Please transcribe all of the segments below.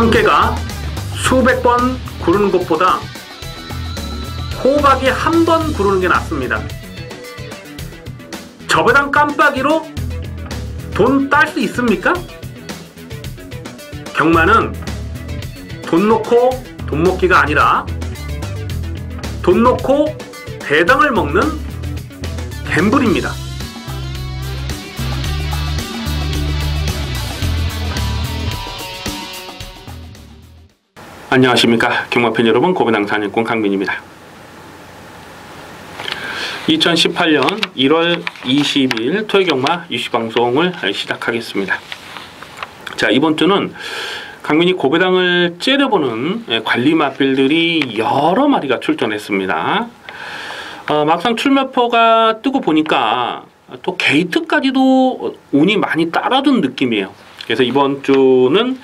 참깨가 수백 번 구르는 것보다 호박이 한 번 구르는 게 낫습니다. 저배당 깜빡이로 돈 딸 수 있습니까? 경마는 돈 놓고 돈 먹기가 아니라 돈 놓고 배당을 먹는 갬블입니다. 안녕하십니까 경마팬 여러분, 고배당 사냥꾼 강민입니다. 2018년 1월 20일 토요경마 유시방송을 시작하겠습니다. 자, 이번 주는 강민이 고배당을 째려보는 관리 마필들이 여러 마리가 출전했습니다. 막상 출마표가 뜨고 보니까 또 게이트까지도 운이 많이 따라준 느낌이에요. 그래서 이번 주는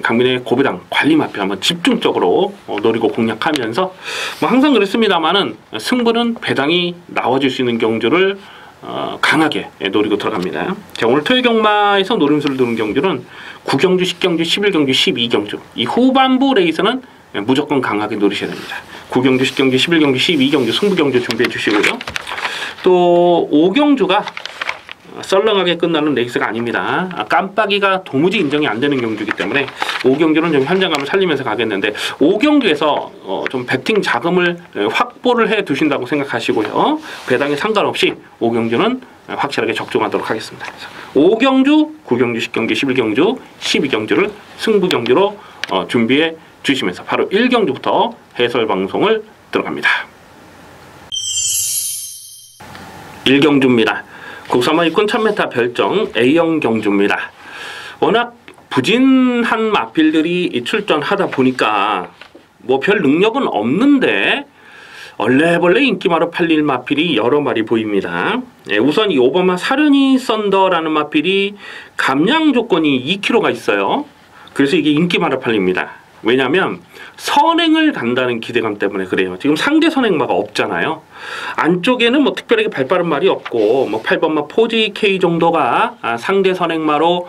강민의 고배당 관리 마필 한번 집중적으로 노리고 공략하면서 뭐 항상 그랬습니다만은 승부는 배당이 나와줄 수 있는 경주를 강하게 노리고 들어갑니다. 자, 오늘 토요경마에서 노림수를 두는 경주는 9경주, 10경주, 11경주, 12경주 이 후반부 레이스는 무조건 강하게 노리셔야 됩니다. 9경주, 10경주, 11경주, 12경주 승부경주 준비해 주시고요. 또 5경주가 썰렁하게 끝나는 레이스가 아닙니다. 깜빡이가 도무지 인정이 안 되는 경주이기 때문에 5경주는 좀 현장감을 살리면서 가겠는데 5경주에서 좀 배팅 자금을 확보를 해 두신다고 생각하시고요. 배당에 상관없이 5경주는 확실하게 적중하도록 하겠습니다. 5경주, 9경주, 10경주, 11경주, 12경주를 승부경주로 준비해 주시면서 바로 1경주부터 해설 방송을 들어갑니다. 1경주입니다. 국산마 입군 1000m 별정 A형 경주입니다. 워낙 부진한 마필들이 출전하다 보니까 뭐 별 능력은 없는데 얼레벌레 인기마로 팔릴 마필이 여러 마리 보입니다. 우선 이 오바마 사르니 썬더라는 마필이 감량 조건이 2kg가 있어요. 그래서 이게 인기마로 팔립니다. 왜냐하면 선행을 간다는 기대감 때문에 그래요. 지금 상대 선행마가 없잖아요. 안쪽에는 뭐 특별하게 발빠른 말이 없고 뭐 8번마 포지 K 정도가 상대 선행마로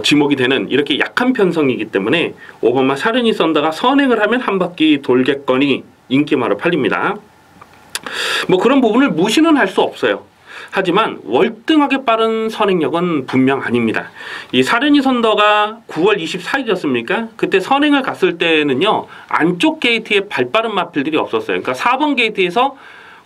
지목이 되는 이렇게 약한 편성이기 때문에 5번마 사르니 썬더가 선행을 하면 한 바퀴 돌겠거니 인기마로 팔립니다. 뭐 그런 부분을 무시는 할 수 없어요. 하지만 월등하게 빠른 선행력은 분명 아닙니다. 이 사르니 선더가 9월 24일이었습니까? 그때 선행을 갔을 때는요, 안쪽 게이트에 발빠른 마필들이 없었어요. 그러니까 4번 게이트에서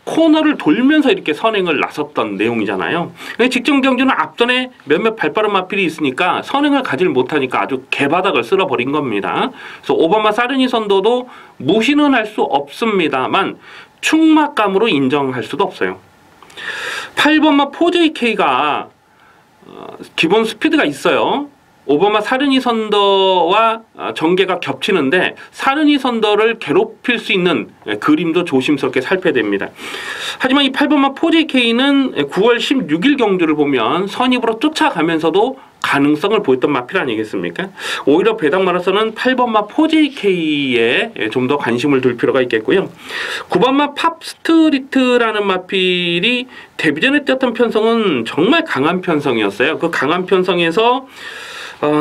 코너를 돌면서 이렇게 선행을 나섰던 내용이잖아요. 직전 경주는 앞전에 몇몇 발빠른 마필이 있으니까 선행을 가지를 못하니까 아주 개바닥을 쓸어버린 겁니다. 그래서 오바마 사르니 선더도 무시는 할 수 없습니다만 충막감으로 인정할 수도 없어요. 8번마 4JK가 기본 스피드가 있어요. 오바마 사르니 선더와 전개가 겹치는데 사르니 선더를 괴롭힐 수 있는 그림도 조심스럽게 살펴야 됩니다. 하지만 이 8번마 4JK는 9월 16일 경주를 보면 선입으로 쫓아가면서도 가능성을 보였던 마필 아니겠습니까? 오히려 배당마라서는 8번마 4JK에 좀 더 관심을 둘 필요가 있겠고요. 9번마 팝스트리트라는 마필이 데뷔전에 뛰었던 편성은 정말 강한 편성이었어요. 그 강한 편성에서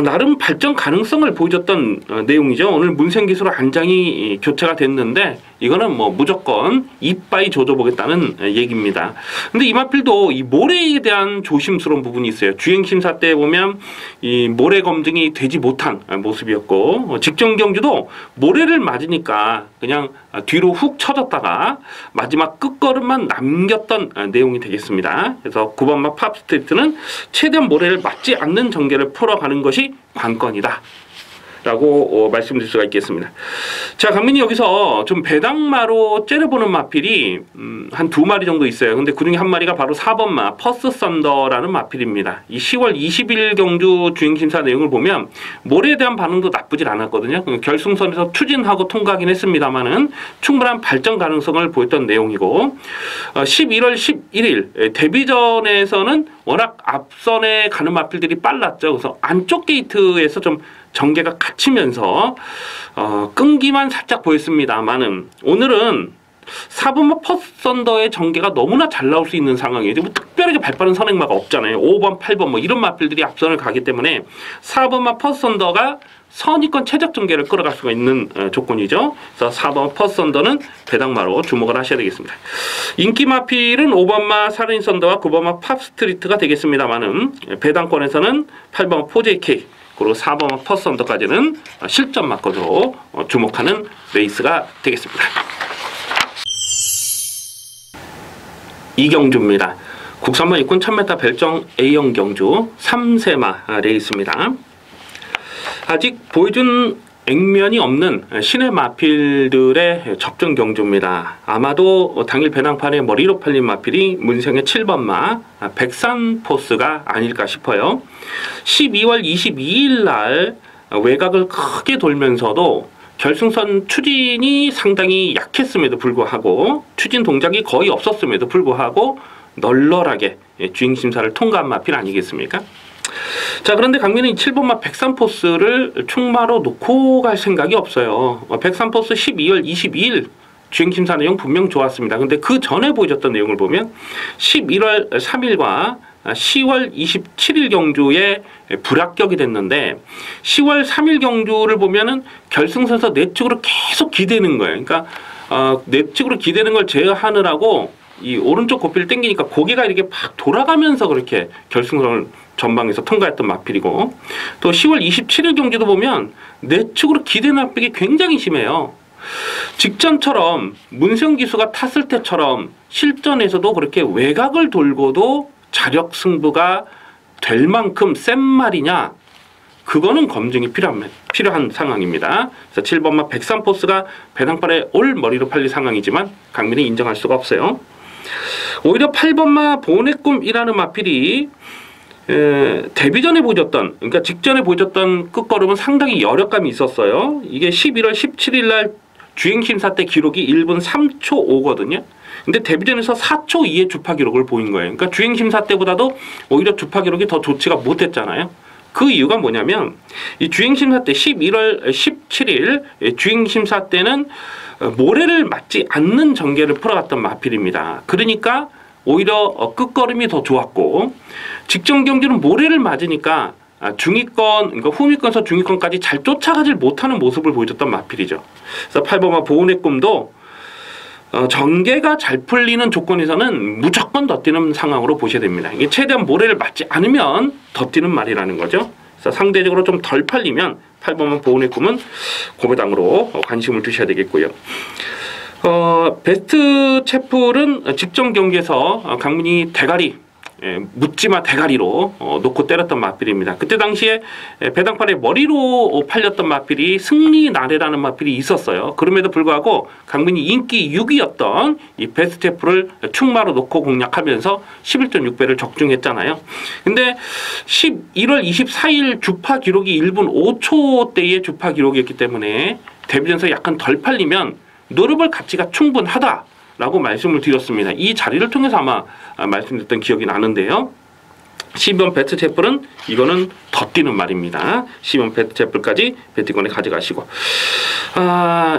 나름 발전 가능성을 보여줬던 내용이죠. 오늘 문생기수로 안장이 교체가 됐는데 이거는 뭐 무조건 이빠이 조져보겠다는 얘기입니다. 근데 이 마필도 이 모래에 대한 조심스러운 부분이 있어요. 주행심사 때 보면 이 모래 검증이 되지 못한 모습이었고 직전 경주도 모래를 맞으니까 그냥 뒤로 훅 쳐졌다가 마지막 끝걸음만 남겼던 내용이 되겠습니다. 그래서 9번마 팝스트리트는 최대한 모래를 맞지 않는 전개를 풀어가는 것이 관건이다 라고 말씀드릴 수가 있겠습니다. 자, 강민이 여기서 좀 배당마로 째려보는 마필이 한 2마리 정도 있어요. 근데 그 중에 한 마리가 바로 4번마 퍼스 썬더라는 마필입니다. 이 10월 20일 경주 주행심사 내용을 보면 모래에 대한 반응도 나쁘질 않았거든요. 결승선에서 추진하고 통과하긴 했습니다만은 충분한 발전 가능성을 보였던 내용이고 11월 11일 데뷔전에서는 워낙 앞선에 가는 마필들이 빨랐죠. 그래서 안쪽 게이트에서 좀 전개가 갇히면서 끈기만 살짝 보였습니다만은 오늘은 4번마 퍼썬더의 전개가 너무나 잘 나올 수 있는 상황이에요. 뭐 특별하게 발빠른 선행마가 없잖아요. 5번, 8번 뭐 이런 마필들이 앞선을 가기 때문에 4번마 퍼썬더가 선위권 최적 전개를 끌어갈 수가 있는 조건이죠. 그래서 4번 퍼썬더는 배당마로 주목을 하셔야 되겠습니다. 인기 마필은 5번마 사르닌 썬더와 9번마 팝스트리트가 되겠습니다만은 배당권에서는 8번 포제이케이 그리고 4번 퍼썬더까지는 실전 마커로 주목하는 레이스가 되겠습니다. 이경주입니다. 국산마 입군 1000m 별정 A형 경주 3세마 레이스입니다. 아직 보여준 액면이 없는 신의 마필들의 접전 경주입니다. 아마도 당일 배당판에 머리로 팔린 마필이 문생의 7번마 백산포스가 아닐까 싶어요. 12월 22일 날 외곽을 크게 돌면서도 결승선 추진이 상당히 약했음에도 불구하고 추진 동작이 거의 없었음에도 불구하고 널널하게 주행심사를 통과한 마필 아니겠습니까? 자, 그런데 강민은 7번마 백산포스를 충마로 놓고 갈 생각이 없어요. 백산포스 12월 22일 주행심사 내용 분명 좋았습니다. 근데 그 전에 보여줬던 내용을 보면 11월 3일과 10월 27일 경주에 불합격이 됐는데 10월 3일 경주를 보면은 결승선에서 내측으로 계속 기대는 거예요. 그러니까 내측으로 기대는 걸 제어하느라고 이 오른쪽 고삐를 당기니까 고개가 이렇게 막 돌아가면서 그렇게 결승선을 전방에서 통과했던 마필이고, 또 10월 27일 경주도 보면 내측으로 기대 납득이 굉장히 심해요. 직전처럼 문세영 기수가 탔을 때처럼 실전에서도 그렇게 외곽을 돌고도 자력 승부가 될 만큼 센 말이냐, 그거는 검증이 필요한 상황입니다. 그래서 7번마 백산포스가 배당발에 올 머리로 팔릴 상황이지만 강민이 인정할 수가 없어요. 오히려 8번마 보네꿈이라는 마필이 데뷔전에 보여줬던, 그러니까 직전에 보여줬던 끝걸음은 상당히 여력감이 있었어요. 이게 11월 17일 날 주행심사 때 기록이 1분 3초 5거든요. 근데 데뷔전에서 4초 2의 주파 기록을 보인 거예요. 그러니까 주행심사 때보다도 오히려 주파 기록이 더 좋지가 못했잖아요. 그 이유가 뭐냐면 이 주행심사 때 11월 17일 주행심사 때는 모래를 맞지 않는 전개를 풀어갔던 마필입니다. 그러니까 오히려 끝걸음이 더 좋았고, 직전 경주는 모래를 맞으니까 중위권, 그러니까 후미권에서 중위권까지 잘 쫓아가질 못하는 모습을 보여줬던 마필이죠. 그래서 8번마 보온의 꿈도 전개가 잘 풀리는 조건에서는 무조건 더 뛰는 상황으로 보셔야 됩니다. 이게 최대한 모래를 맞지 않으면 더 뛰는 말이라는 거죠. 그래서 상대적으로 좀 덜 팔리면 8번마 보온의 꿈은 고배당으로 관심을 두셔야 되겠고요. 베스트 채플은 직전 경기에서 강민이 대가리, 묻지마 대가리로 놓고 때렸던 마필입니다. 그때 당시에 배당판에 머리로 팔렸던 마필이 승리 나래라는 마필이 있었어요. 그럼에도 불구하고 강민이 인기 6위였던 이 베스트 채플을 충마로 놓고 공략하면서 11.6배를 적중했잖아요. 근데 11월 24일 주파 기록이 1분 5초대의 주파 기록이었기 때문에 데뷔전에서 약간 덜 팔리면 노려볼 가치가 충분하다라고 말씀을 드렸습니다. 이 자리를 통해서 아마 말씀드렸던 기억이 나는데요. 12번 배트 채플은 이거는 더 뛰는 말입니다. 12번 배트 채플까지 배트권에 가져가시고,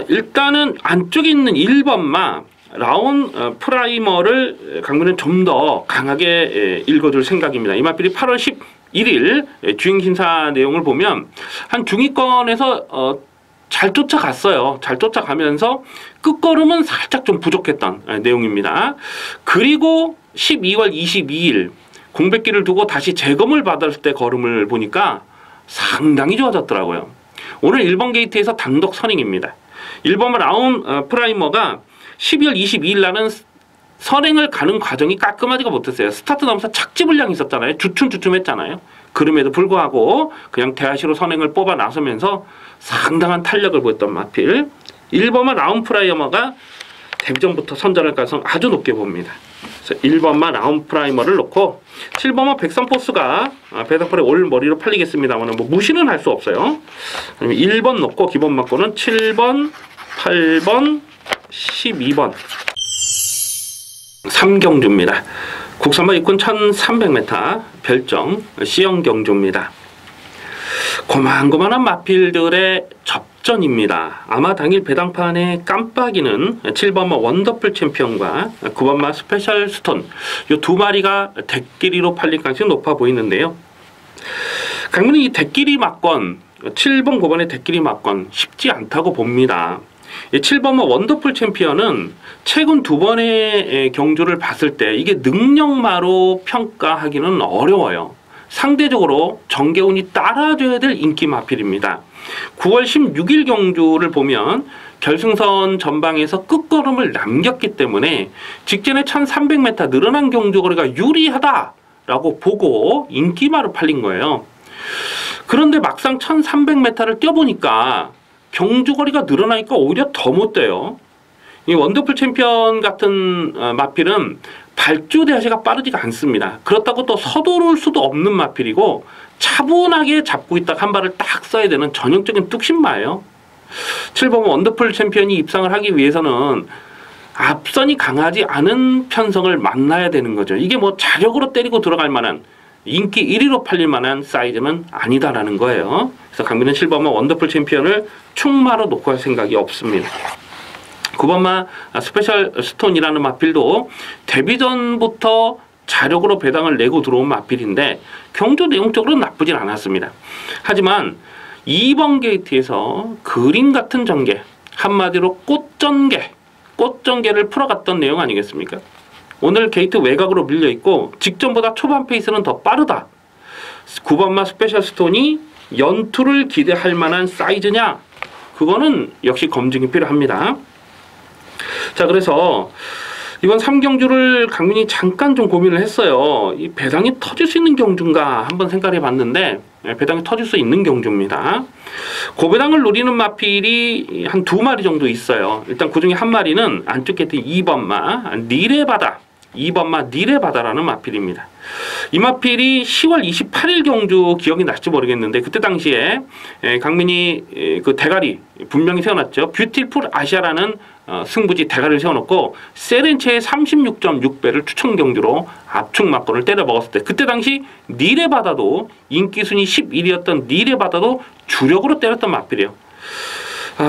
일단은 안쪽에 있는 1번마 라운 프라이머를 강민은 좀 더 강하게 읽어줄 생각입니다. 이 마필이 8월 11일 주행심사 내용을 보면 한 중위권에서 잘 쫓아갔어요. 잘 쫓아가면서 끝걸음은 살짝 좀 부족했던 내용입니다. 그리고 12월 22일 공백기를 두고 다시 재검을 받았을 때 걸음을 보니까 상당히 좋아졌더라고요. 오늘 1번 게이트에서 단독 선행입니다. 1번 라운 프라이머가 12월 22일 날은 선행을 가는 과정이 깔끔하지가 못했어요. 스타트 나오면서 착지 불량이 있었잖아요. 주춤주춤했잖아요. 그럼에도 불구하고 그냥 대하시로 선행을 뽑아 나서면서 상당한 탄력을 보였던 마필. 1번마 라운 프라이머가 데뷔전부터 선전할 가능성 아주 높게 봅니다. 그래서 1번마 라운 프라이머를 놓고 7번마 백산포스가 배당팔에 올 머리로 팔리겠습니다만 뭐 무시는 할 수 없어요. 1번 놓고 기본 맞고는 7번, 8번, 12번 3경주입니다. 국산마 입군 1300m 별정 C형 경주입니다. 고만고만한 마필들의 접전입니다. 아마 당일 배당판의 깜빡이는 7번마 원더풀 챔피언과 9번마 스페셜 스톤 이 두 마리가 대끼리로 팔릴 가능성이 높아 보이는데요. 강민이 이 대끼리 막건 7번 9번의 대끼리 막건 쉽지 않다고 봅니다. 7번마 원더풀 챔피언은 최근 두 번의 경주를 봤을 때 이게 능력마로 평가하기는 어려워요. 상대적으로 정계운이 따라줘야 될 인기 마필입니다. 9월 16일 경주를 보면 결승선 전방에서 끝걸음을 남겼기 때문에 직전에 1300m 늘어난 경주거리가 유리하다라고 보고 인기마로 팔린 거예요. 그런데 막상 1300m를 뛰어보니까 경주거리가 늘어나니까 오히려 더 못 돼요. 이 원더풀 챔피언 같은 마필은 발주 대시가 빠르지가 않습니다. 그렇다고 또 서두를 수도 없는 마필이고 차분하게 잡고 있다가 한 발을 딱 써야 되는 전형적인 뚝심마예요. 7번 원더풀 챔피언이 입상을 하기 위해서는 앞선이 강하지 않은 편성을 만나야 되는 거죠. 이게 뭐 자력으로 때리고 들어갈 만한 인기 1위로 팔릴 만한 사이즈는 아니다라는 거예요. 그래서 강민은 7번마 원더풀 챔피언을 충마로 놓고 할 생각이 없습니다. 9번마 스페셜 스톤이라는 마필도 데뷔 전부터 자력으로 배당을 내고 들어온 마필인데 경주 내용적으로는 나쁘진 않았습니다. 하지만 2번 게이트에서 그림 같은 전개, 한마디로 꽃전개를 풀어갔던 내용 아니겠습니까? 오늘 게이트 외곽으로 밀려있고 직전보다 초반 페이스는 더 빠르다. 9번마 스페셜 스톤이 연투를 기대할 만한 사이즈냐? 그거는 역시 검증이 필요합니다. 자, 그래서 이번 3경주를 강민이 잠깐 좀 고민을 했어요. 이 배당이 터질 수 있는 경주인가 한번 생각해 봤는데 배당이 터질 수 있는 경주입니다. 고배당을 노리는 마필이 한 2마리 정도 있어요. 일단 그 중에 한 마리는 안쪽 게이트 2번마 니레바다 2번마 니레바다라는 마필입니다. 이 마필이 10월 28일 경주 기억이 날지 모르겠는데 그때 당시에 강민이 그 대가리 분명히 세워놨죠. 뷰티풀 아시아라는 승부지 대가리를 세워놓고 세렌체의 36.6배를 추천 경주로 압축 막건을 때려 먹었을 때 그때 당시 니레바다도 인기순위 11위였던 니레바다도 주력으로 때렸던 마필이에요.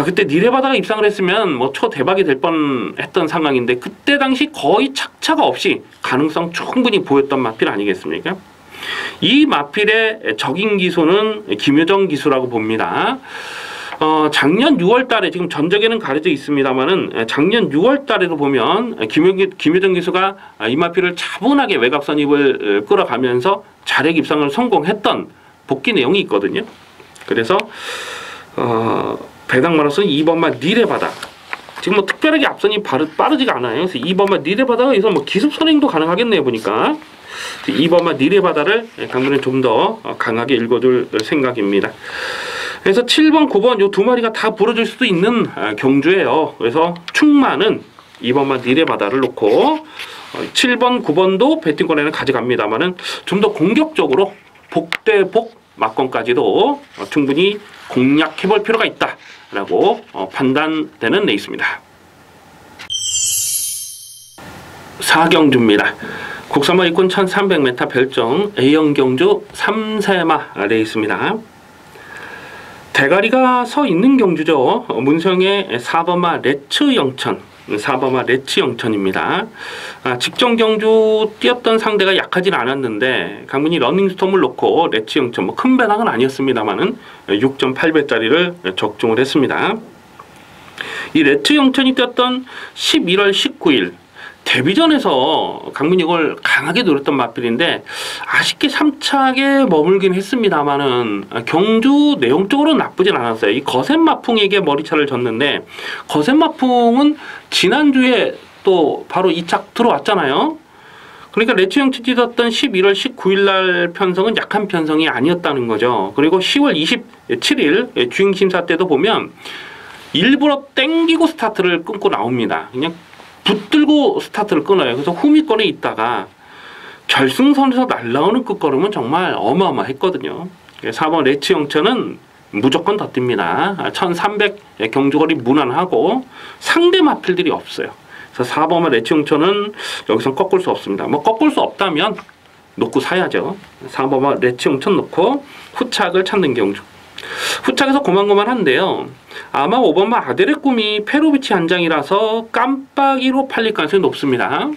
그때 니레바다가 입상을 했으면 뭐 초대박이 될 뻔했던 상황인데 그때 당시 거의 착차가 없이 가능성 충분히 보였던 마필 아니겠습니까? 이 마필의 적인 기수는 김효정 기수라고 봅니다. 작년 6월 달에 지금 전적에는 가려져 있습니다만은 작년 6월 달에도 보면 김효정 기수가 이 마필을 차분하게 외곽 선입을 끌어가면서 자력 입상을 성공했던 복귀 내용이 있거든요. 그래서 배당마로서는 2번마 니레바다 지금 뭐 특별하게 앞선이 빠르지가 않아요. 그래서 2번마 니레바다가 여기서 뭐 기습 선행도 가능하겠네요 보니까. 2번마 니레바다를 강민은 좀 더 강하게 읽어줄 생각입니다. 그래서 7번, 9번 요 두 마리가 다 불어줄 수도 있는 경주예요. 그래서 충마는 2번마 니레바다를 놓고 7번, 9번도 배팅권에는 가져갑니다만은 좀 더 공격적으로 복대복 막건까지도 충분히 공략해볼 필요가 있다라고 판단되는 레이스입니다. 4경주입니다. 국산마 입군 1300m 별정 A형 경주 3세마 레이스입니다. 대가리가 서 있는 경주죠. 문성의 4번마 레츠 영천 4번마 레츠 영천입니다. 직전 경주 뛰었던 상대가 약하진 않았는데 강민이 러닝스톰을 놓고 레츠 영천 뭐 큰 배당은 아니었습니다만은 6.8배짜리를 적중을 했습니다. 이 레츠 영천이 뛰었던 11월 19일 데뷔전에서 강민이 이걸 강하게 노렸던 마필인데 아쉽게 3착에 머물긴 했습니다만은 경주 내용적으로 나쁘진 않았어요. 이 거센마풍에게 머리차를 졌는데 거센마풍은 지난주에 또 바로 2착 들어왔잖아요. 그러니까 레츠 영치 뛰었던 11월 19일 날 편성은 약한 편성이 아니었다는 거죠. 그리고 10월 27일 주행심사 때도 보면 일부러 땡기고 스타트를 끊고 나옵니다. 그냥 붙들고 스타트를 끊어요. 그래서 후미권에 있다가 결승선에서 날라오는 끝걸음은 정말 어마어마했거든요. 4번 레츠 영천은 무조건 더 뜁니다. 1300 경주거리 무난하고 상대 마필들이 없어요. 그래서 4번만 레츠 영천은 여기서 꺾을 수 없습니다. 뭐 꺾을 수 없다면 놓고 사야죠. 4번만 레츠 영천 놓고 후착을 찾는 경주. 후착에서 고만고만한데요. 아마 5번마 아델의 꿈이 페로비치 한 장이라서 깜빡이로 팔릴 가능성이 높습니다.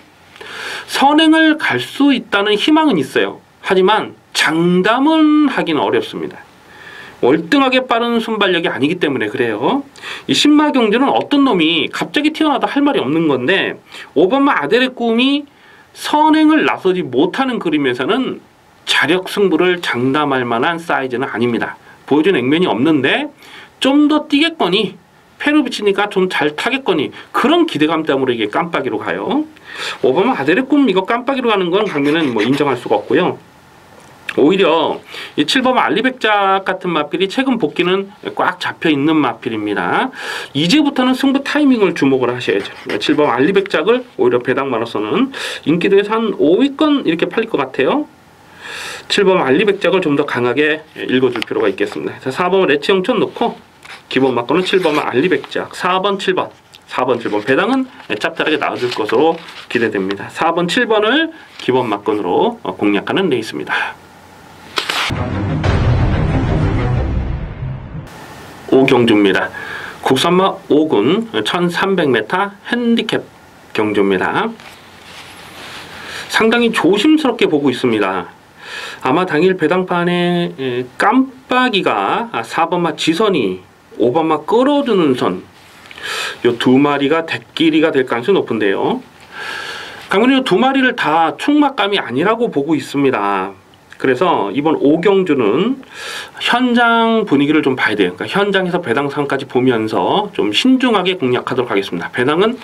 선행을 갈 수 있다는 희망은 있어요. 하지만 장담은 하기는 어렵습니다. 월등하게 빠른 순발력이 아니기 때문에 그래요. 이 신마경주는 어떤 놈이 갑자기 튀어나와도 할 말이 없는 건데 5번마 아델의 꿈이 선행을 나서지 못하는 그림에서는 자력 승부를 장담할 만한 사이즈는 아닙니다. 보여준 액면이 없는데 좀 더 뛰겠거니 페로비치니까 좀 잘 타겠거니 그런 기대감 때문에 이게 깜빡이로 가요. 5번마 아델의 꿈 이거 깜빡이로 가는 건 강민은 뭐 인정할 수가 없고요. 오히려 이 7번 알리백작 같은 마필이 최근 복귀는 꽉 잡혀 있는 마필입니다. 이제부터는 승부 타이밍을 주목을 하셔야죠. 7번 알리백작을 오히려 배당만으로서는 인기도에서 한 5위권 이렇게 팔릴 것 같아요. 7번 알리백작을 좀 더 강하게 읽어줄 필요가 있겠습니다. 자, 4번 레치영천 놓고 기본 막고는 7번 알리백작, 4번 7번 4번 7번 배당은 짭짤하게 나와줄 것으로 기대됩니다. 4번 7번을 기본 막건으로 공략하는 레이스입니다. 오경주입니다. 국산마 5군 1300m 핸디캡 경주입니다. 상당히 조심스럽게 보고 있습니다. 아마 당일 배당판에 깜빡이가 4번마 지선이 5번마 끌어주는 선 요 두 마리가 대끼리가 될 가능성이 높은데요. 강민이 두 마리를 다 충막감이 아니라고 보고 있습니다. 그래서 이번 오경주는 현장 분위기를 좀 봐야 돼요. 그러니까 현장에서 배당상까지 보면서 좀 신중하게 공략하도록 하겠습니다. 배당은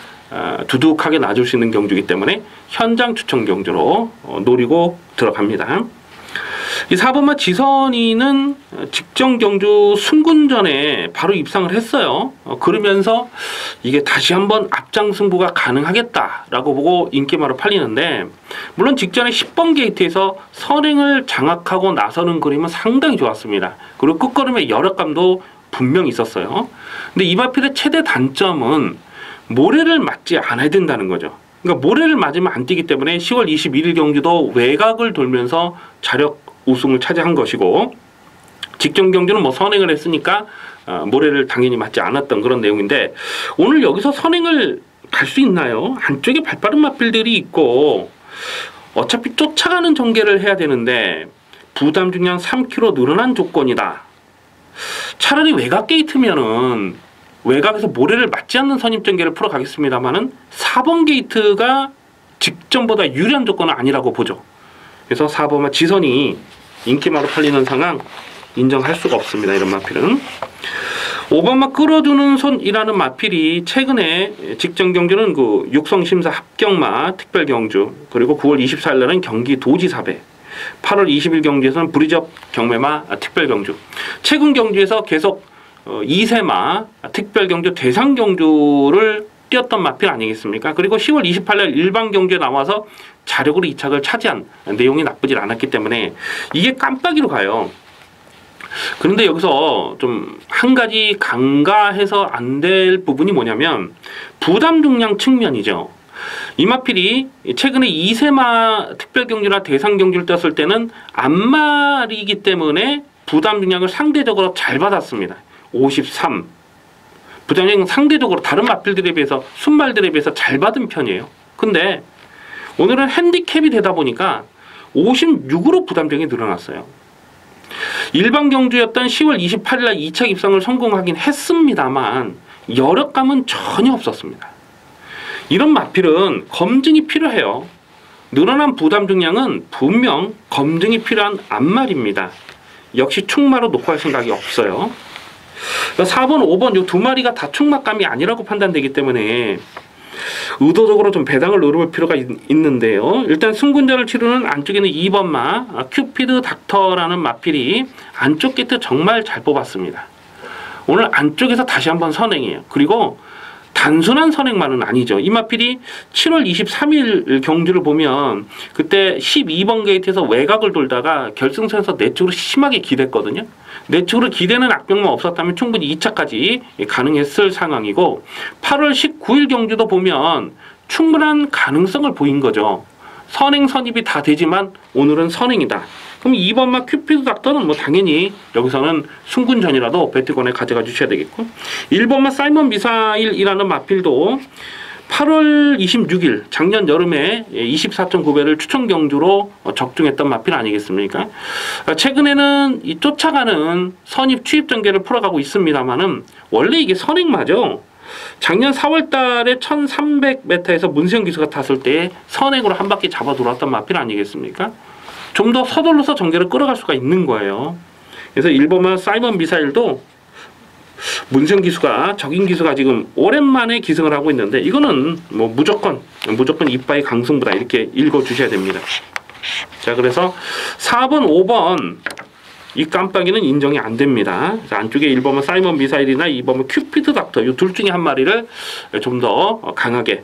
두둑하게 놔줄 수 있는 경주이기 때문에 현장 추천 경주로 노리고 들어갑니다. 이 4번마 지선이는 직전 경주 순군전에 바로 입상을 했어요. 그러면서 이게 다시 한번 앞장 승부가 가능하겠다라고 보고 인기마로 팔리는데 물론 직전에 10번 게이트에서 선행을 장악하고 나서는 그림은 상당히 좋았습니다. 그리고 끝걸음의 여력감도 분명히 있었어요. 근데 이 마필의 최대 단점은 모래를 맞지 않아야 된다는 거죠. 그러니까 모래를 맞으면 안 뛰기 때문에 10월 21일 경주도 외곽을 돌면서 자력 우승을 차지한 것이고 직전 경주는 뭐 선행을 했으니까 모래를 당연히 맞지 않았던 그런 내용인데 오늘 여기서 선행을 갈 수 있나요? 안쪽에 발빠른 마필들이 있고 어차피 쫓아가는 전개를 해야 되는데 부담 중량 3kg 늘어난 조건이다. 차라리 외곽 게이트면은 외곽에서 모래를 맞지 않는 선입 전개를 풀어가겠습니다만은 4번 게이트가 직전보다 유리한 조건은 아니라고 보죠. 그래서 4번마 지선이 인기마로 팔리는 상황 인정할 수가 없습니다. 이런 마필은. 5번마 끌어주는 손이라는 마필이 최근에 직전 경주는 그 육성심사 합격마 특별 경주 그리고 9월 24일 날은 경기 도지사배 8월 20일 경주에서는 브리접 경매마 특별 경주 최근 경주에서 계속 2세마 특별 경주 대상 경주를 뛰었던 마필 아니겠습니까? 그리고 10월 28일 일반 경주에 나와서 자력으로 2착을 차지한 내용이 나쁘질 않았기 때문에 이게 깜빡이로 가요. 그런데 여기서 좀 한 가지 간과해서 안 될 부분이 뭐냐면 부담 중량 측면이죠. 이 마필이 최근에 2세마 특별 경주나 대상 경주를 뛰었을 때는 앞말이기 때문에 부담 중량을 상대적으로 잘 받았습니다. 53. 부담력은 상대적으로 다른 마필들에 비해서 순말들에 비해서 잘 받은 편이에요. 근데 오늘은 핸디캡이 되다 보니까 56으로 부담력이 늘어났어요. 일반 경주였던 10월 28일 날 2차 입상을 성공하긴 했습니다만 여력감은 전혀 없었습니다. 이런 마필은 검증이 필요해요. 늘어난 부담 중량은 분명 검증이 필요한 앞말입니다. 역시 충마로 놓고 할 생각이 없어요. 4번, 5번 이 두 마리가 다 충막감이 아니라고 판단되기 때문에 의도적으로 좀 배당을 노려볼 필요가 있는데요. 일단 승군전을 치르는 안쪽에는 2번마 큐피드 닥터라는 마필이 안쪽 게이트 정말 잘 뽑았습니다. 오늘 안쪽에서 다시 한번 선행이에요. 그리고 단순한 선행만은 아니죠. 이 마필이 7월 23일 경주를 보면 그때 12번 게이트에서 외곽을 돌다가 결승선에서 내 쪽으로 심하게 기댔거든요. 내 쪽으로 기대는 악병만 없었다면 충분히 2차까지 가능했을 상황이고 8월 19일 경주도 보면 충분한 가능성을 보인 거죠. 선행 선입이 다 되지만 오늘은 선행이다. 그럼 2번마 큐피드 닥터는 뭐 당연히 여기서는 순군전이라도 배트권에 가져가 주셔야 되겠고, 1번마 사이먼 미사일이라는 마필도 8월 26일 작년 여름에 24.9배를 추천 경주로 적중했던 마필 아니겠습니까? 최근에는 이 쫓아가는 선입 추입 전개를 풀어가고 있습니다만은 원래 이게 선행마죠. 작년 4월 달에 1300m에서 문세영 기수가 탔을 때 선행으로 한 바퀴 잡아 돌았던 마필 아니겠습니까? 좀 더 서둘러서 전개를 끌어갈 수가 있는 거예요. 그래서 1번마 사이먼 미사일도 문세영 기수가, 적인 기수가 지금 오랜만에 기승을 하고 있는데 이거는 뭐 무조건 이빠이 강승부다 이렇게 읽어주셔야 됩니다. 자, 그래서 4번, 5번 이 깜빡이는 인정이 안 됩니다. 안쪽에 1번은 사이먼 미사일이나 2번은 큐피드 닥터 이 둘 중에 한 마리를 좀 더 강하게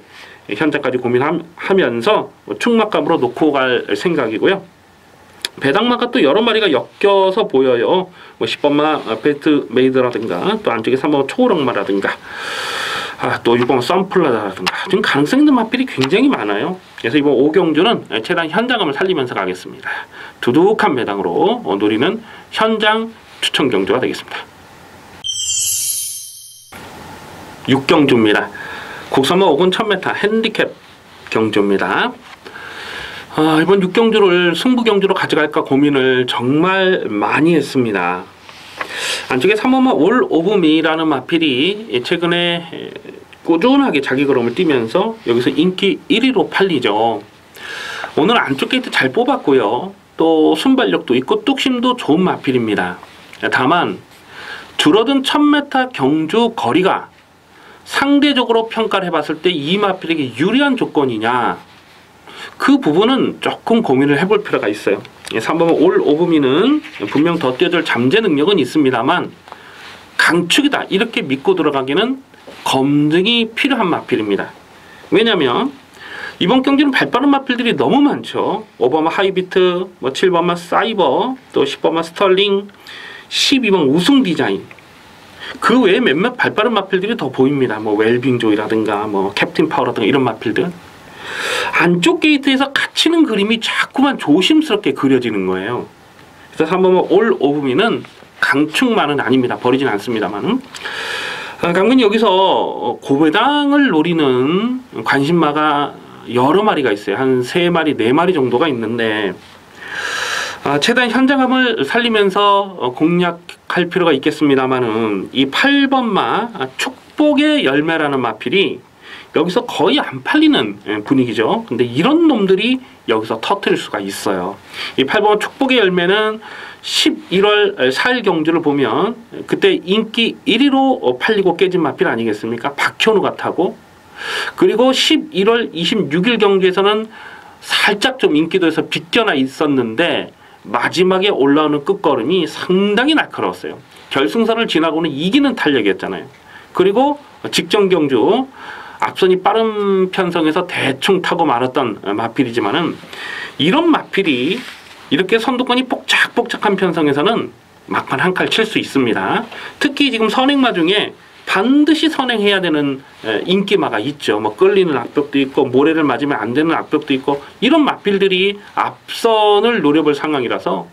현장까지 고민하면서 충막감으로 놓고 갈 생각이고요. 배당마가 또 여러 마리가 엮여서 보여요. 뭐 10번마 베트 메이드라든가 또 안쪽에 3번 초우렁마라든가 또 6번 썬플라라든가 지금 가능성 있는 마필이 굉장히 많아요. 그래서 이번 5경주는 최대한 현장감을 살리면서 가겠습니다. 두둑한 배당으로 노리는 현장 추천 경주가 되겠습니다. 6경주입니다. 국산마 5군 1000m 핸디캡 경주입니다. 이번 6경주를 승부 경주로 가져갈까 고민을 정말 많이 했습니다. 안쪽에 3번마 올 오브 미라는 마필이 최근에 꾸준하게 자기 걸음을 뛰면서 여기서 인기 1위로 팔리죠. 오늘 안쪽 게이트 잘 뽑았고요. 또 순발력도 있고 뚝심도 좋은 마필입니다. 다만 줄어든 1000m 경주 거리가 상대적으로 평가를 해봤을 때 이 마필에게 유리한 조건이냐, 그 부분은 조금 고민을 해볼 필요가 있어요. 3번 올 오브미는 분명 더 뛰어줄 잠재 능력은 있습니다만 강축이다 이렇게 믿고 들어가기는 검증이 필요한 마필입니다. 왜냐하면 이번 경기는 발빠른 마필들이 너무 많죠. 5번마 하이비트, 7번마 사이버, 또 10번마 스털링, 12번 우승 디자인. 그 외에 몇몇 발빠른 마필들이 더 보입니다. 뭐 웰빙조이라든가 뭐 캡틴 파워라든가 이런 마필들. 안쪽 게이트에서 갇히는 그림이 자꾸만 조심스럽게 그려지는 거예요. 그래서 3번은 올 오브미는 강축만은 아닙니다. 버리진 않습니다만. 강근이 여기서 고배당을 노리는 관심마가 여러 마리가 있어요. 한 3마리, 4마리 정도가 있는데 최대한 현장감을 살리면서 공략할 필요가 있겠습니다만은 이 8번마 축복의 열매라는 마필이 여기서 거의 안 팔리는 분위기죠. 근데 이런 놈들이 여기서 터뜨릴 수가 있어요. 이 8번 축복의 열매는 11월 4일 경주를 보면 그때 인기 1위로 팔리고 깨진 마필 아니겠습니까? 박현우가 타고, 그리고 11월 26일 경주에서는 살짝 좀 인기도에서 비껴나 있었는데 마지막에 올라오는 끝걸음이 상당히 날카로웠어요. 결승선을 지나고는 이기는 탄력이었잖아요. 그리고 직전 경주 앞선이 빠른 편성에서 대충 타고 말았던 마필이지만은 이런 마필이 이렇게 선두권이 복작복작한 편성에서는 막판 한 칼 칠 수 있습니다. 특히 지금 선행마 중에 반드시 선행해야 되는 인기마가 있죠. 뭐 끌리는 앞벽도 있고 모래를 맞으면 안 되는 앞벽도 있고 이런 마필들이 앞선을 노려볼 상황이라서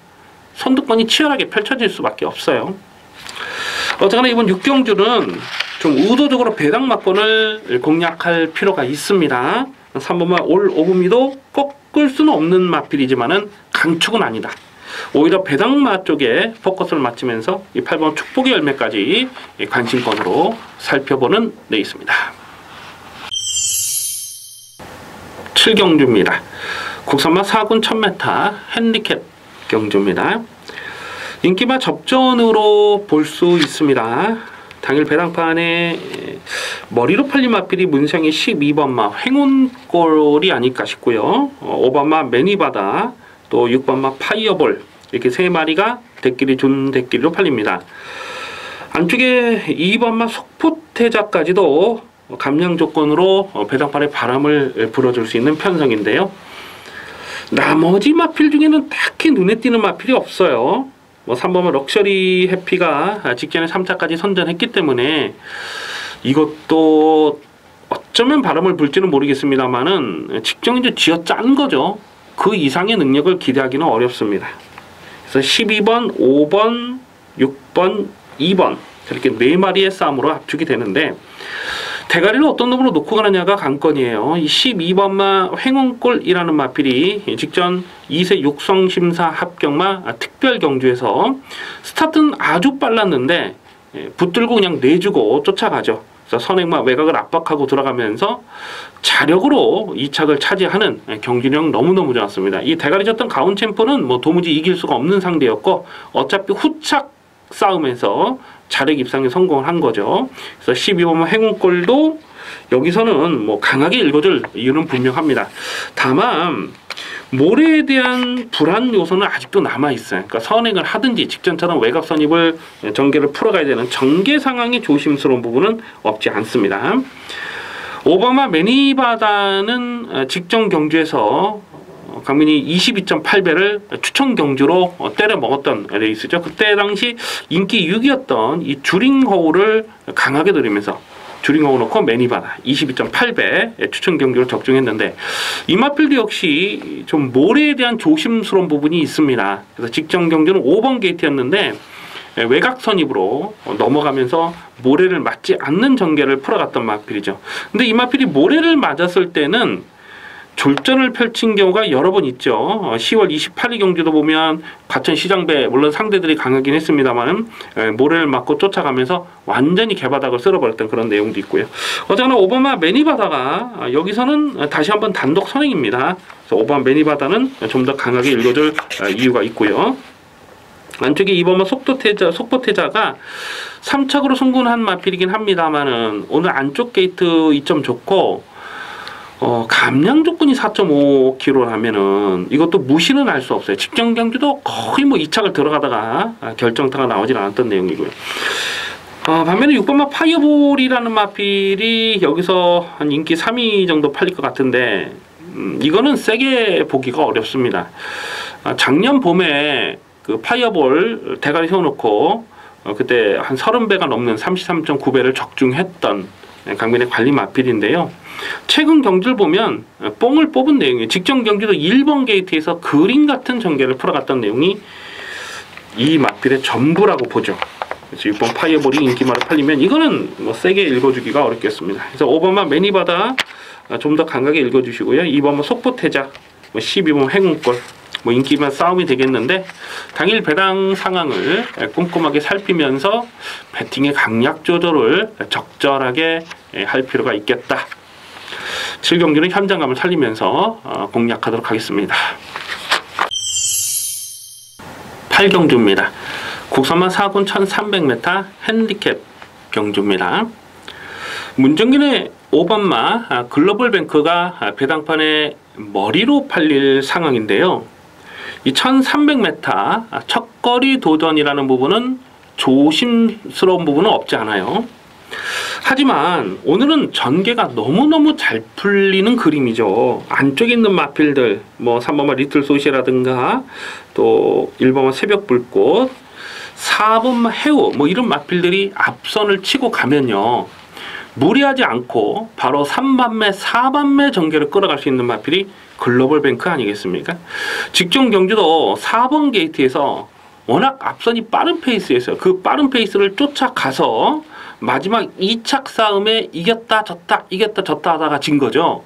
선두권이 치열하게 펼쳐질 수밖에 없어요. 어쨌거나 이번 6경주는 좀 의도적으로 배당 막권을 공략할 필요가 있습니다. 3번마 올 오브미도 꺾을 수는 없는 마필이지만은 강축은 아니다. 오히려 배당마 쪽에 포커스를 맞추면서 이 8번 축복의 열매까지 관심권으로 살펴보는 데 있습니다. 7경주입니다. 국산마 4군 1000m 핸디캡 경주입니다. 인기마 접전으로 볼 수 있습니다. 당일 배당판에 머리로 팔린 마필이 문상의 12번마 횡운골이 아닐까 싶고요. 5번마 매니바다, 또 6번마 파이어볼, 이렇게 3마리가 대끼리 준 대끼리로 팔립니다. 안쪽에 2번마 속포태자까지도 감량 조건으로 배당판에 바람을 불어줄 수 있는 편성인데요. 나머지 마필 중에는 딱히 눈에 띄는 마필이 없어요. 3번은 럭셔리 해피가 직전에 3차까지 선전했기 때문에 이것도 어쩌면 바람을 불지는 모르겠습니다만은 직전이 이제 쥐어짠 거죠. 그 이상의 능력을 기대하기는 어렵습니다. 그래서 12번, 5번, 6번, 2번 이렇게 4마리의 싸움으로 압축이 되는데 대가리를 어떤 놈으로 놓고 가느냐가 관건이에요. 이 12번마 횡운골이라는 마필이 직전 2세 육성심사 합격마 특별 경주에서 스타트는 아주 빨랐는데 붙들고 그냥 내주고 쫓아가죠. 그래서 선행마 외곽을 압박하고 들어가면서 자력으로 2착을 차지하는 경기력 너무너무 좋았습니다. 이 대가리 졌던 가운챔프는 뭐 도무지 이길 수가 없는 상대였고 어차피 후착 싸움에서 자력 입상에 성공을 한 거죠. 그래서 12번 행운골도 여기서는 뭐 강하게 읽어줄 이유는 분명합니다. 다만 모래에 대한 불안 요소는 아직도 남아있어요. 그러니까 선행을 하든지 직전처럼 외곽 선입을 전개를 풀어가야 되는 전개 상황이 조심스러운 부분은 없지 않습니다. 오바마 매니바다는 직전 경주에서 강민이 22.8배를 추천 경주로 때려 먹었던 레이스죠. 그때 당시 인기 6위였던 이 주링호우를 강하게 들이면서 주링호우 놓고 매니바다 22.8배 추천 경주로 적중했는데 이마필드 역시 좀 모래에 대한 조심스러운 부분이 있습니다. 그래서 직전 경주는 5번 게이트였는데 외곽 선입으로 넘어가면서 모래를 맞지 않는 전개를 풀어갔던 마필이죠. 근데 이 마필이 모래를 맞았을 때는 졸전을 펼친 경우가 여러 번 있죠. 10월 28일 경주도 보면 과천 시장배 물론 상대들이 강하긴 했습니다만 모래를 맞고 쫓아가면서 완전히 개바닥을 쓸어버렸던 그런 내용도 있고요. 어쨌거나 오바마 매니바다가 여기서는 다시 한번 단독 선행입니다. 그래서 오바마 매니바다는 좀 더 강하게 읽어줄 이유가 있고요. 안쪽에 이번만 속보태자가 3착으로 승군한 마필이긴 합니다만은 오늘 안쪽 게이트 2점 좋고 감량 조건이 4.5km라면은 이것도 무시는 할 수 없어요. 직전 경주도 거의 뭐 2착을 들어가다가 결정타가 나오진 않았던 내용이고요. 반면에 6번마 파이어볼이라는 마필이 여기서 한 인기 3위 정도 팔릴 것 같은데 이거는 세게 보기가 어렵습니다. 작년 봄에 그 파이어볼 대가리 세워놓고 그때 한 30배가 넘는 33.9배를 적중했던 강민의 관리 마필인데요. 최근 경주를 보면 뽕을 뽑은 내용이에요. 직전 경주도 1번 게이트에서 그림 같은 전개를 풀어갔던 내용이 이 마필의 전부라고 보죠. 그래서 6번 파이어볼이 인기마로 팔리면 이거는 뭐 세게 읽어주기가 어렵겠습니다. 그래서 5번만 매니바다 좀 더 강하게 읽어주시고요. 2번만 속보태자, 12번 행운골 뭐 인기만 싸움이 되겠는데 당일 배당 상황을 꼼꼼하게 살피면서 배팅의 강약 조절을 적절하게 할 필요가 있겠다. 7경기는 현장감을 살리면서 공략하도록 하겠습니다. 8경주입니다. 국선만 4군 1300m 핸디캡 경주입니다. 문정균의 5번마 글로벌뱅크가 배당판에 머리로 팔릴 상황인데요. 이 1300m 첫거리 도전이라는 부분은 조심스러운 부분은 없지 않아요. 하지만 오늘은 전개가 너무너무 잘 풀리는 그림이죠. 안쪽에 있는 마필들 뭐 3번마 리틀 소시라든가 또 1번마 새벽불꽃 4번마 해우 뭐 이런 마필들이 앞선을 치고 가면요. 무리하지 않고 바로 3반매 4반매 전개를 끌어갈 수 있는 마필이 글로벌뱅크 아니겠습니까? 직전 경주도 4번 게이트에서 워낙 앞선이 빠른 페이스였어요. 그 빠른 페이스를 쫓아가서 마지막 2착 싸움에 이겼다 졌다 이겼다 졌다 하다가 진 거죠.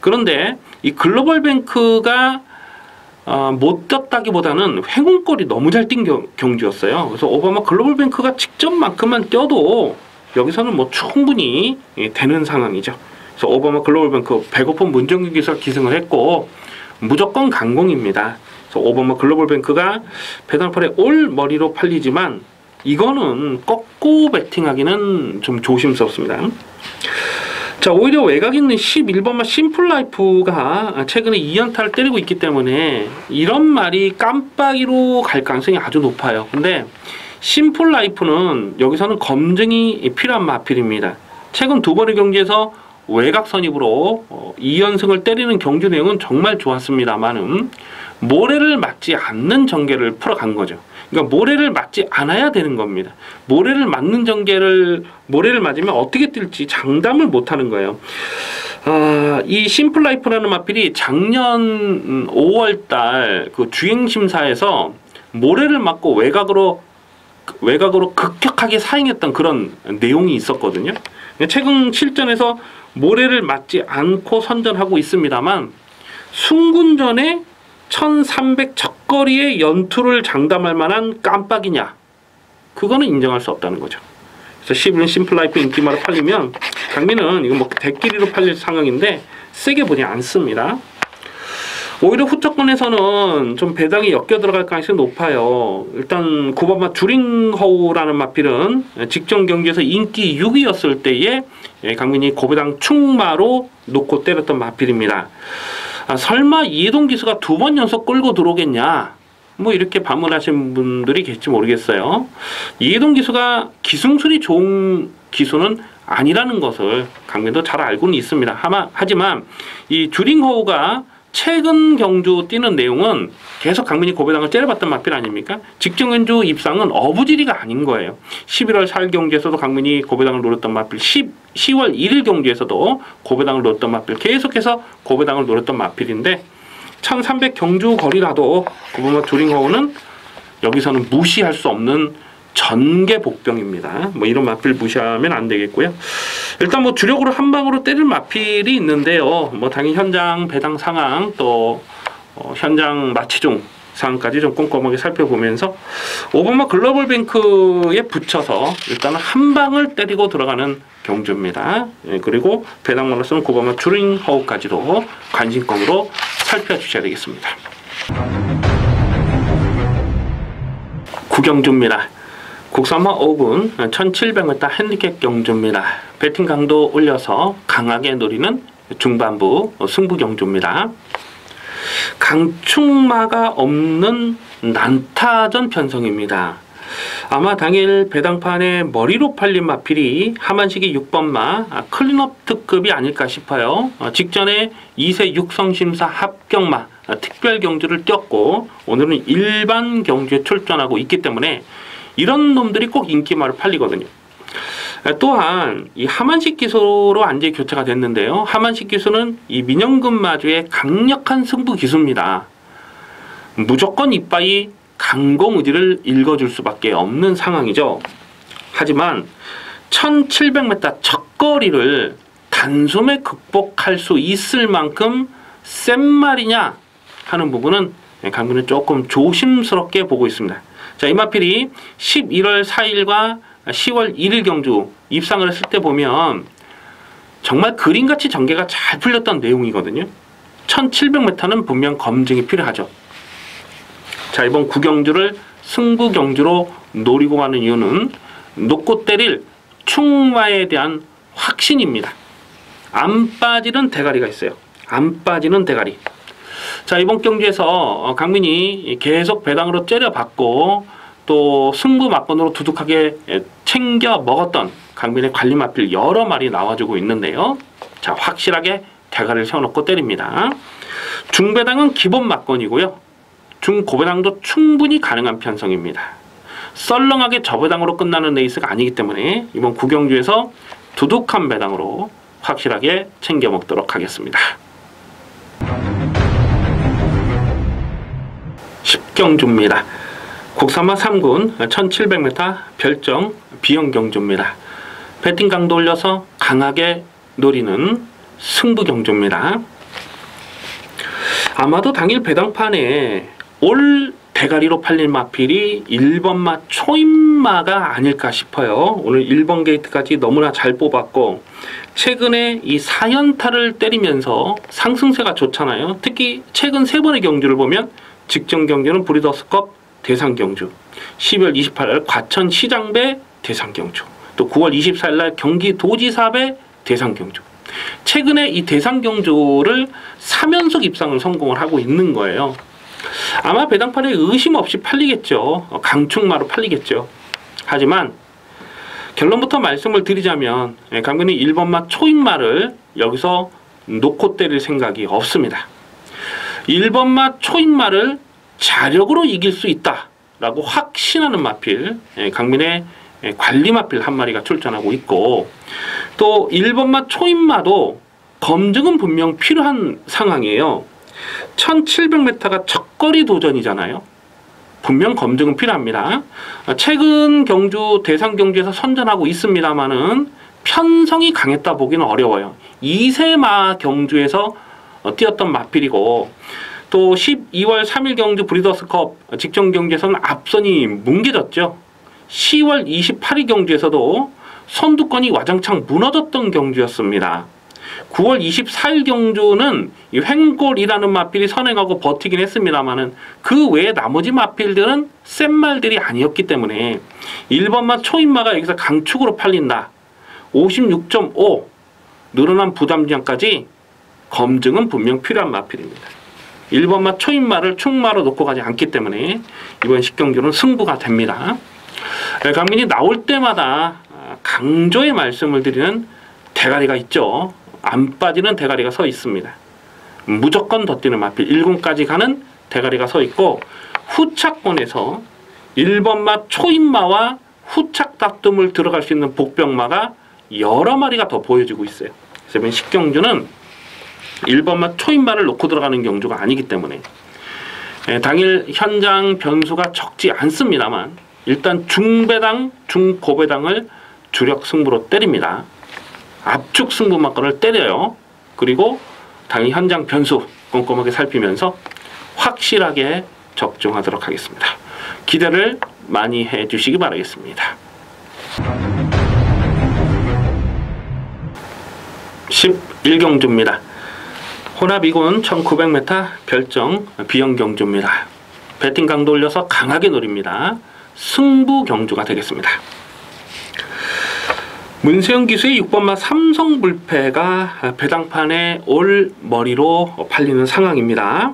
그런데 이 글로벌뱅크가 못 떴다기보다는 행운골이 너무 잘 뛴 경주였어요. 그래서 오바마 글로벌뱅크가 직전만큼만 뛰어도 여기서는 뭐 충분히 되는 상황이죠. 그래서 오바마 글로벌뱅크 배고픈 문정규 기사 기승을 했고 무조건 강공입니다. 그래서 오바마 글로벌뱅크가 배당팔에 올 머리로 팔리지만 이거는 꺾고 배팅하기는 좀 조심스럽습니다. 자, 오히려 외곽에 있는 11번마 심플라이프가 최근에 2연타를 때리고 있기 때문에 이런 말이 깜빡이로 갈 가능성이 아주 높아요. 근데 심플라이프는 여기서는 검증이 필요한 마필입니다. 최근 두 번의 경기에서 외곽 선입으로 2연승을 때리는 경주 내용은 정말 좋았습니다만은 모래를 맞지 않는 전개를 풀어간 거죠. 그러니까 모래를 맞지 않아야 되는 겁니다. 모래를 맞으면 어떻게 뛸지 장담을 못 하는 거예요. 이 심플라이프라는 마필이 작년 5월달 그 주행심사에서 모래를 맞고 외곽으로 급격하게 사행했던 그런 내용이 있었거든요. 최근 실전에서 모래를 맞지 않고 선전하고 있습니다만 승군전에 1300 적거리의 연투를 장담할 만한 깜빡이냐? 그거는 인정할 수 없다는 거죠. 그래서 11년 심플라이프 인기마로 팔리면 강민은 이거 뭐 대끼리로 팔릴 상황인데 세게 보지 않습니다. 오히려 후척권에서는 좀 배당이 엮여 들어갈 가능성이 높아요. 일단 9번마 주링허우라는 마필은 직전 경기에서 인기 6위였을 때에 강민이 고배당 충마로 놓고 때렸던 마필입니다. 설마 이해동 기수가 2번 연속 끌고 들어오겠냐? 뭐 이렇게 반문하신 분들이 계실지 모르겠어요. 이해동 기수가 기승술이 좋은 기수는 아니라는 것을 강민도 잘 알고는 있습니다. 하지만 이 주링허우가 최근 경주 뛰는 내용은 계속 강민이 고배당을 째려봤던 마필 아닙니까? 직전 경주 입상은 어부지리가 아닌 거예요. 11월 4일 경주에서도 강민이 고배당을 노렸던 마필, 10월 1일 경주에서도 고배당을 노렸던 마필, 계속해서 고배당을 노렸던 마필인데 1300 경주 거리라도 그보면 주링허우는 여기서는 무시할 수 없는 전개 복병입니다. 뭐 이런 마필 무시하면 안 되겠고요. 일단 뭐 주력으로 한 방으로 때릴 마필이 있는데요. 뭐 당연히 현장 배당 상황 또 현장 마취 중 상황까지 좀 꼼꼼하게 살펴보면서 5번마 글로벌뱅크에 붙여서 일단은 한 방을 때리고 들어가는 경주입니다. 그리고 배당만으로서는 9번마 주링허우까지도 관심권으로 살펴주셔야 되겠습니다. 구경주입니다. 국산마 5분 1700m 핸디캡 경주입니다. 배팅 강도 올려서 강하게 노리는 중반부 승부 경주입니다. 강축마가 없는 난타전 편성입니다. 아마 당일 배당판에 머리로 팔린 마필이 하만식이 6번마 클린업 특급이 아닐까 싶어요. 직전에 2세 육성심사 합격마 특별 경주를 뛰었고 오늘은 일반 경주에 출전하고 있기 때문에 이런 놈들이 꼭 인기마로 팔리거든요. 또한 이 하만식 기수로 완전히 교체가 됐는데요. 하만식 기수는 이 민영금 마주의 강력한 승부 기수입니다. 무조건 이빠이 강공 의지를 읽어줄 수밖에 없는 상황이죠. 하지만 1700m 적거리를 단숨에 극복할 수 있을 만큼 센 말이냐 하는 부분은 강민은 조금 조심스럽게 보고 있습니다. 자, 이 마필이 11월 4일과 10월 1일 경주 입상을 했을 때 보면 정말 그림같이 전개가 잘 풀렸던 내용이거든요. 1700m는 분명 검증이 필요하죠. 자, 이번 구경주를 승부 경주로 노리고 가는 이유는 놓고 때릴 충마에 대한 확신입니다. 안 빠지는 대가리가 있어요. 안 빠지는 대가리. 자, 이번 경주에서 강민이 계속 배당으로 째려봤고 또 승부 막건으로 두둑하게 챙겨 먹었던 강민의 관리 마필 여러 마리 나와주고 있는데요. 자, 확실하게 대가리를 세워놓고 때립니다. 중배당은 기본 막건이고요. 중고배당도 충분히 가능한 편성입니다. 썰렁하게 저배당으로 끝나는 레이스가 아니기 때문에 이번 구경주에서 두둑한 배당으로 확실하게 챙겨 먹도록 하겠습니다. 10경주입니다. 국산마 3군 1700m 별정 비영경주입니다. 배팅 강도 올려서 강하게 노리는 승부 경주입니다. 아마도 당일 배당판에 올 대가리로 팔릴 마필이 1번마 초인마가 아닐까 싶어요. 오늘 1번 게이트까지 너무나 잘 뽑았고 최근에 이 4연타를 때리면서 상승세가 좋잖아요. 특히 최근 3번의 경주를 보면 직전 경주는 브리더스컵 대상경주, 12월 28일 과천시장배 대상경주, 또 9월 24일날 경기도지사배 대상경주. 최근에 이 대상경주를 3연속 입상을 성공을 하고 있는 거예요. 아마 배당판에 의심 없이 팔리겠죠. 강축마로 팔리겠죠. 하지만 결론부터 말씀을 드리자면 강민이 1번마 초인마를 여기서 놓고 때릴 생각이 없습니다. 1번마 초인마를 자력으로 이길 수 있다. 라고 확신하는 마필, 강민의 관리 마필 한 마리가 출전하고 있고, 또 1번마 초인마도 검증은 분명 필요한 상황이에요. 1700m가 첫거리 도전이잖아요. 분명 검증은 필요합니다. 최근 경주 대상 경주에서 선전하고 있습니다만은 편성이 강했다 보기는 어려워요. 2세마 경주에서 뛰었던 마필이고, 또 12월 3일 경주 브리더스컵 직전 경주에서는 앞선이 뭉개졌죠. 10월 28일 경주에서도 선두권이 와장창 무너졌던 경주였습니다. 9월 24일 경주는 이 횡골이라는 마필이 선행하고 버티긴 했습니다만은 그 외에 나머지 마필들은 센 말들이 아니었기 때문에 1번마 초인마가 여기서 강축으로 팔린다. 56.5 늘어난 부담량까지 검증은 분명 필요한 마필입니다. 1번마 초인마를 충마로 놓고 가지 않기 때문에 이번 10경주는 승부가 됩니다. 강민이 나올 때마다 강조의 말씀을 드리는 대가리가 있죠. 안 빠지는 대가리가 서 있습니다. 무조건 더 뛰는 마필 1군까지 가는 대가리가 서 있고, 후차권에서 1번마 초인마와 후착 다툼을 들어갈 수 있는 복병마가 여러 마리가 더 보여지고 있어요. 그래서 이번 10경주는 1번마 초인마를 놓고 들어가는 경주가 아니기 때문에 당일 현장 변수가 적지 않습니다만 일단 중배당, 중고배당을 주력 승부로 때립니다. 압축 승부만권을 때려요. 그리고 당일 현장 변수 꼼꼼하게 살피면서 확실하게 적중하도록 하겠습니다. 기대를 많이 해주시기 바라겠습니다. 11경주입니다. 혼합 2군 1900m 별정 B형 경주입니다. 배팅 강도 올려서 강하게 노립니다. 승부 경주가 되겠습니다. 문세영 기수의 6번마 삼성불패가 배당판에 올 머리로 팔리는 상황입니다.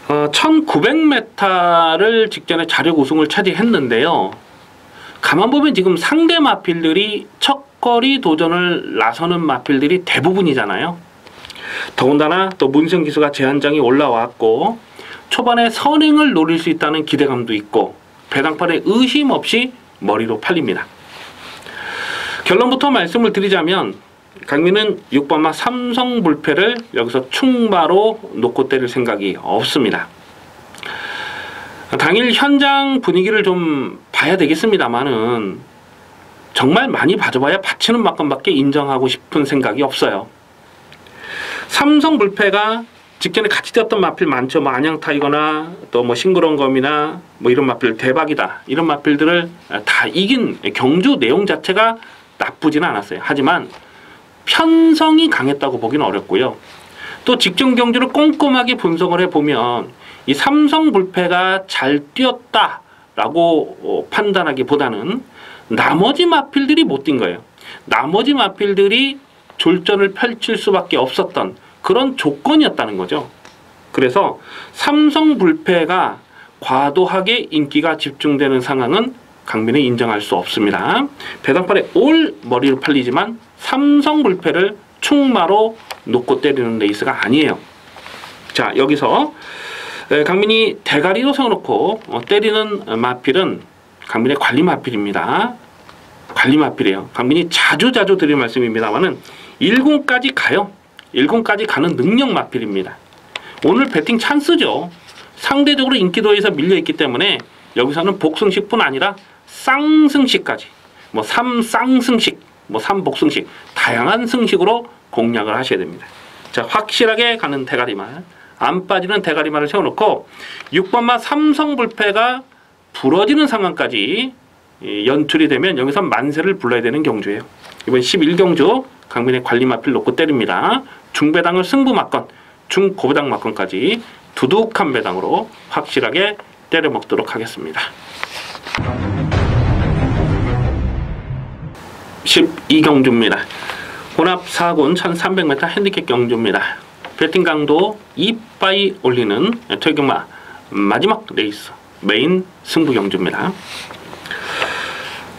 1900m를 직전에 자력 우승을 차지했는데요. 가만 보면 지금 상대 마필들이 첫거리 도전을 나서는 마필들이 대부분이잖아요. 더군다나 또 문세영 기수가 제한장이 올라왔고 초반에 선행을 노릴 수 있다는 기대감도 있고 배당판에 의심 없이 머리로 팔립니다. 결론부터 말씀을 드리자면 강민은 6번마 삼성불패를 여기서 충마로 놓고 때릴 생각이 없습니다. 당일 현장 분위기를 좀 봐야 되겠습니다만은 정말 많이 봐줘봐야 받치는 막건밖에 인정하고 싶은 생각이 없어요. 삼성불패가 직전에 같이 뛰었던 마필 많죠. 뭐 안양타이거나 또 뭐 싱그러운검이나 뭐 이런 마필 대박이다. 이런 마필들을 다 이긴 경주 내용 자체가 나쁘지는 않았어요. 하지만 편성이 강했다고 보기는 어렵고요. 또 직전 경주를 꼼꼼하게 분석을 해보면 이 삼성불패가 잘 뛰었다라고 판단하기보다는 나머지 마필들이 못 뛴 거예요. 나머지 마필들이 졸전을 펼칠 수밖에 없었던 그런 조건이었다는 거죠. 그래서 삼성불패가 과도하게 인기가 집중되는 상황은 강민은 인정할 수 없습니다. 배당판에 올 머리로 팔리지만 삼성불패를 충마로 놓고 때리는 레이스가 아니에요. 자, 여기서 강민이 대가리로 세워놓고 때리는 마필은 강민의 관리 마필입니다. 관리 마필이에요. 강민이 자주 드릴 말씀입니다만은 1군까지 가요. 1군까지 가는 능력 마필입니다. 오늘 배팅 찬스죠. 상대적으로 인기도에서 밀려있기 때문에 여기서는 복승식뿐 아니라 쌍승식까지, 뭐 3쌍승식, 뭐 3복승식, 다양한 승식으로 공략을 하셔야 됩니다. 자, 확실하게 가는 대가리말, 안 빠지는 대가리말을 세워놓고 6번마 삼성불패가 부러지는 상황까지 연출이 되면 여기서 만세를 불러야 되는 경주예요. 이번 11경주 강민의 관리 마필 놓고 때립니다. 중배당을 승부 막건, 중고배당 막건까지 두둑한 배당으로 확실하게 때려 먹도록 하겠습니다. 12경주입니다. 혼합 4군 1300m 핸디캡 경주입니다. 배팅 강도 이빠이 올리는 퇴경마 마지막 레이스 메인 승부 경주입니다.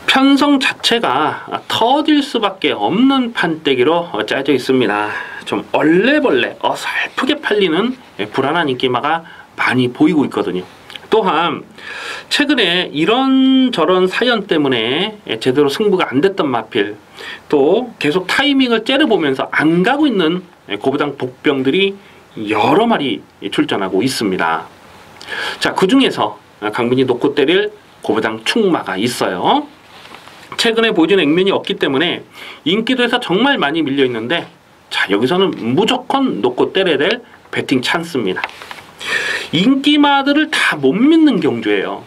편성 자체가 터질 수밖에 없는 판때기로 짜져 있습니다. 좀 얼레벌레 어설프게 팔리는 불안한 인기마가 많이 보이고 있거든요. 또한 최근에 이런저런 사연 때문에 제대로 승부가 안 됐던 마필, 또 계속 타이밍을 째려보면서 안 가고 있는 고부당 복병들이 여러 마리 출전하고 있습니다. 자, 그 중에서 강민이 놓고 때릴 고부당 충마가 있어요. 최근에 보여준 액면이 없기 때문에 인기도에서 정말 많이 밀려 있는데, 자, 여기서는 무조건 놓고 때려야 될 배팅 찬스입니다. 인기마들을 다 못 믿는 경주예요.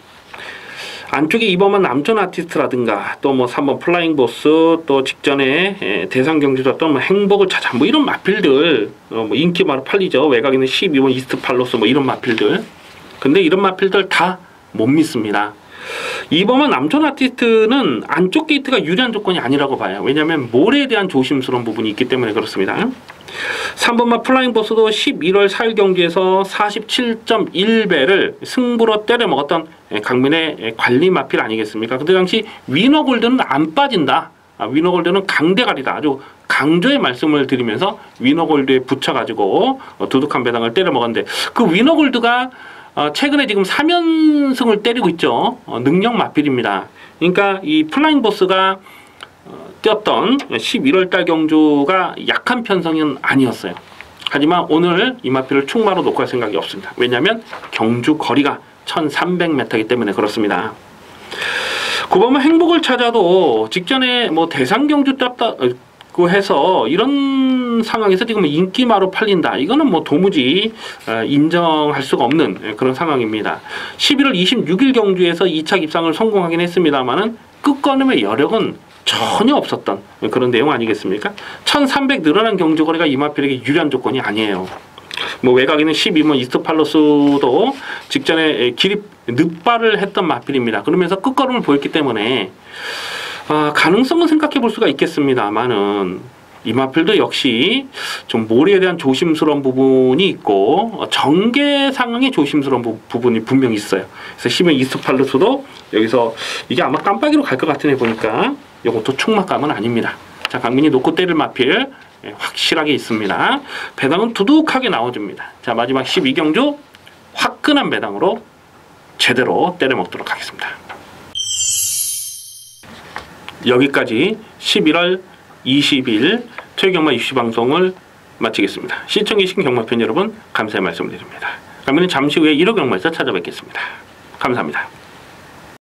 안쪽에 이범한 남촌 아티스트라든가 또 뭐 3번 플라잉 보스, 또 직전에 대상 경주도 또 뭐 행복을 찾아, 뭐 이런 마필들 뭐 인기마로 팔리죠. 외곽에는 12번 이스트 팔로스 뭐 이런 마필들. 근데 이런 마필들 다 못 믿습니다. 이범한 남촌 아티스트는 안쪽 게이트가 유리한 조건이 아니라고 봐요. 왜냐하면 몰에 대한 조심스러운 부분이 있기 때문에 그렇습니다. 3번마 플라잉 보스도 11월 4일 경기에서 47.1배를 승부로 때려 먹었던 강민의 관리 마필 아니겠습니까? 그때 당시 위너골드는 안 빠진다. 위너골드는 강대가리다. 아주 강조의 말씀을 드리면서 위너골드에 붙여가지고 두둑한 배당을 때려 먹었는데, 그 위너골드가 최근에 지금 3연승을 때리고 있죠. 능력 마필입니다. 그러니까 이 플라잉 보스가 뛰었던 11월달 경주가 약한 편성은 아니었어요. 하지만 오늘 이 마필을 충마로 놓고 할 생각이 없습니다. 왜냐하면 경주 거리가 1300m이기 때문에 그렇습니다. 9번은 행복을 찾아도 직전에 뭐 대상 경주 떴다고 해서 이런 상황에서 지금 인기마로 팔린다. 이거는 뭐 도무지 인정할 수가 없는 그런 상황입니다. 11월 26일 경주에서 2차 입상을 성공하긴 했습니다만은 끝걸음의 여력은 전혀 없었던 그런 내용 아니겠습니까? 1300 늘어난 경주거리가 이마필에게 유리한 조건이 아니에요. 뭐 외곽에는 12번 이스트 팔로스도 직전에 기립 늑발을 했던 마필입니다. 그러면서 끝걸음을 보였기 때문에 가능성은 생각해 볼 수가 있겠습니다만은 이 마필도 역시 좀 몰이에 대한 조심스러운 부분이 있고 전개 상황의 조심스러운 부분이 분명히 있어요. 그래서 12번 이스트 팔로스도 여기서 이게 아마 깜빡이로 갈 것 같으네 보니까 이것도 충막감은 아닙니다. 자, 강민이 놓고 때릴 마필 확실하게 있습니다. 배당은 두둑하게 나와줍니다. 자, 마지막 12경주 화끈한 배당으로 제대로 때려 먹도록 하겠습니다. 여기까지 11월 20일 최경마 입시 방송을 마치겠습니다. 시청해주신 경마팬 여러분 감사의 말씀을 드립니다. 그러면 잠시 후에 1호 경마에서 찾아뵙겠습니다. 감사합니다.